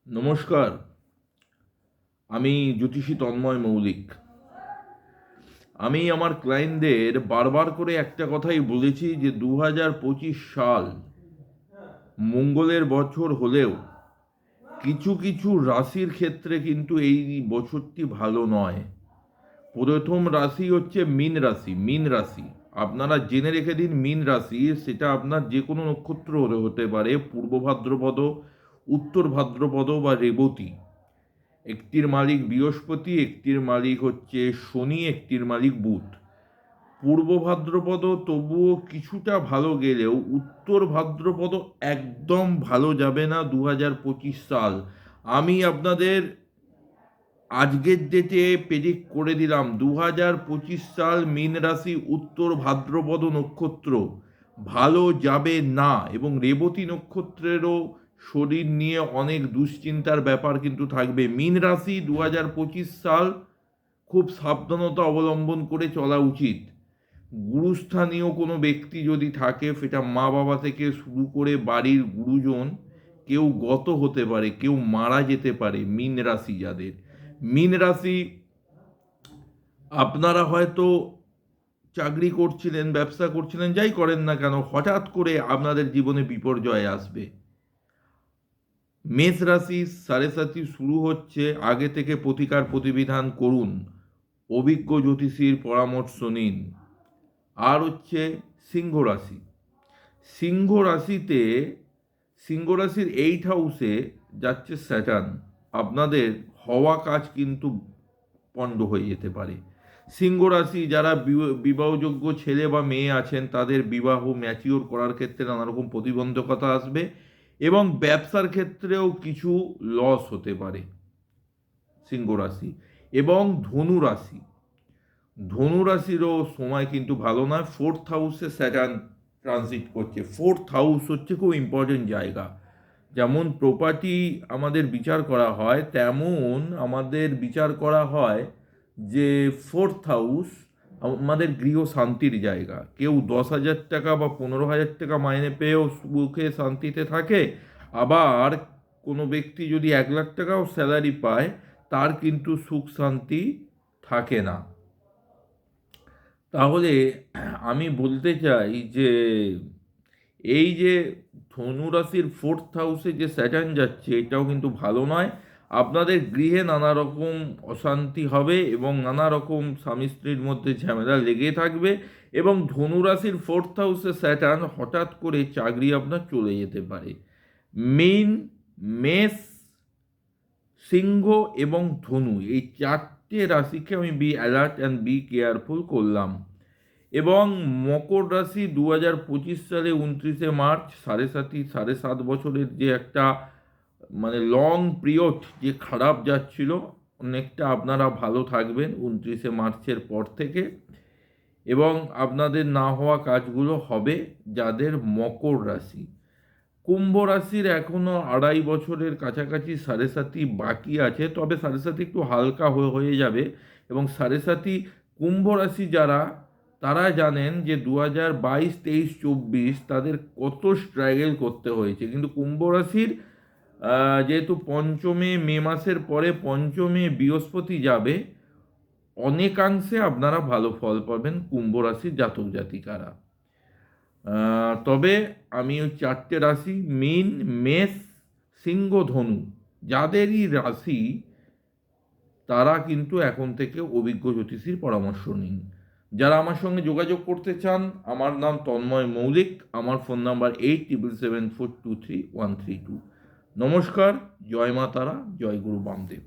নমস্কার, আমি জ্যোতিষী তন্ময় মৌলিক। আমি আমার ক্লায়েন্টদের বারবার করে একটা কথাই বলেছি যে 2025 সাল মঙ্গলের বছর হলেও কিছু কিছু রাশির ক্ষেত্রে কিন্তু এই বছরটি ভালো নয়। প্রথম রাশি হচ্ছে মীন রাশি। মীন রাশি আপনারা জেনে রেখে দিন, মীন রাশি সেটা আপনার যে কোনো নক্ষত্র হতে পারে, পূর্ব ভাদ্রপদ, উত্তর ভাদ্রপদ বা রেবতী। একটির মালিক বৃহস্পতি, একটির মালিক হচ্ছে শনি, একটির মালিক বুধ। পূর্ব ভাদ্রপদ তবুও কিছুটা ভালো গেলেও উত্তর ভাদ্রপদ একদম ভালো যাবে না 2025 সাল। আমি আপনাদের আজকের ডেটে প্রেডিক্ট করে দিলাম 2025 সাল মীন রাশি উত্তর ভাদ্রপদ নক্ষত্র ভালো যাবে না, এবং রেবতী নক্ষত্রেরও শরীর নিয়ে অনেক দুশ্চিন্তার ব্যাপার কিন্তু থাকবে। মীন রাশি 2025 সাল খুব সাবধানতা অবলম্বন করে চলা উচিত। গুরুস্থানীয় কোনো ব্যক্তি যদি থাকে, সেটা মা বাবা থেকে শুরু করে বাড়ির গুরুজন, কেউ গত হতে পারে, কেউ মারা যেতে পারে। মীন রাশি যাদের, মীন রাশি আপনারা হয়তো চাকরি করছিলেন, ব্যবসা করছিলেন, যাই করেন না কেন, হঠাৎ করে আপনাদের জীবনে বিপর্যয় আসবে। মেষ রাশি সাড়ে সাতি শুরু হচ্ছে, আগে থেকে প্রতিকার প্রতিবিধান করুন, অভিজ্ঞ জ্যোতিষীর পরামর্শ নিন। আর হচ্ছে সিংহ রাশি। সিংহ রাশিতে, সিংহ রাশির 8 হাউসে যাচ্ছে স্যাটার্ন। আপনাদের হওয়া কাজ কিন্তু পণ্ড হয়ে যেতে পারে। সিংহ রাশি যারা বিবাহযোগ্য ছেলে বা মেয়ে আছেন, তাদের বিবাহ ম্যাচিওর করার ক্ষেত্রে নানা রকম প্রতিবন্ধকতা আসবে, এবং ব্যবসার ক্ষেত্রেও কিছু লস হতে পারে সিংহ রাশি। এবং ধনু রাশি, ধনু রাশিরও সময় কিন্তু ভালো নয়। 4th হাউসে স্যাটার্ন ট্রানজিট করছে। 4th হাউস হচ্ছে খুব ইম্পর্টেন্ট জায়গা। যেমন প্রপার্টি আমাদের বিচার করা হয়, তেমন আমাদের বিচার করা হয় যে 4th হাউস আমাদের গৃহ শান্তির জায়গা। কেউ 10,000 টাকা বা 15,000 টাকা মাইনে পেয়েও সুখে শান্তিতে থাকে, আবার কোনো ব্যক্তি যদি 1,00,000 টাকাও স্যালারি পায়, তার কিন্তু সুখ শান্তি থাকে না। তাহলে আমি বলতে চাই যে এই যে ধনু রাশির 4th হাউসে যে স্যাটার্ন যাচ্ছে, এটাও কিন্তু ভালো নয়। আপনাদের গৃহে নানা রকম অশান্তি হবে এবং নানা রকম স্বামী স্ত্রীর মধ্যে ঝামেলা লেগে থাকবে। এবং ধনু রাশির 4th হাউসে স্যাটার্ন হঠাৎ করে চাকরি আপনার চলে যেতে পারে। মীন, মেষ, সিংহ এবং ধনু, এই 4টে রাশিকে আমি be alert and be careful করলাম। এবং মকর রাশি 2025 সালে 29শে মার্চ, সাড়ে সাত বছরের যে একটা লং পিরিয়ড যে খারাপ যাচ্ছিল, অনেকটা আপনারা ভালো থাকবেন 29শে মার্চের পর থেকে। এবং আপনাদের না হওয়া কাজগুলো হবে যাদের মকর রাশি। কুম্ভ রাশির এখনও 2.5 বছরের কাছাকাছি সাড়ে সাতি বাকি আছে, তবে সাড়ে সাতি একটু হালকা হয়ে যাবে। এবং সাড়ে সাতি কুম্ভ রাশি যারা, তারা জানেন যে 2022, 23, 24 তাদের কত স্ট্রাগল করতে হয়েছে। কিন্তু কুম্ভ রাশির যেহেতু পঞ্চমে, মে মাসের পরে পঞ্চমে বৃহস্পতি যাবে, অনেকাংশে আপনারা ভালো ফল পাবেন কুম্ভ রাশির জাতক জাতিকারা। তবে আমি ওই 4টে রাশি মীন, মেষ, সিংহ, ধনু যাদেরই রাশি, তারা কিন্তু এখন থেকে অভিজ্ঞ জ্যোতিষীর পরামর্শ নিন। যারা আমার সঙ্গে যোগাযোগ করতে চান, আমার নাম তন্ময় মৌলিক, আমার ফোন নাম্বার 877423 132। নমস্কার, জয় মা তারা, জয় গুরু বামদেব।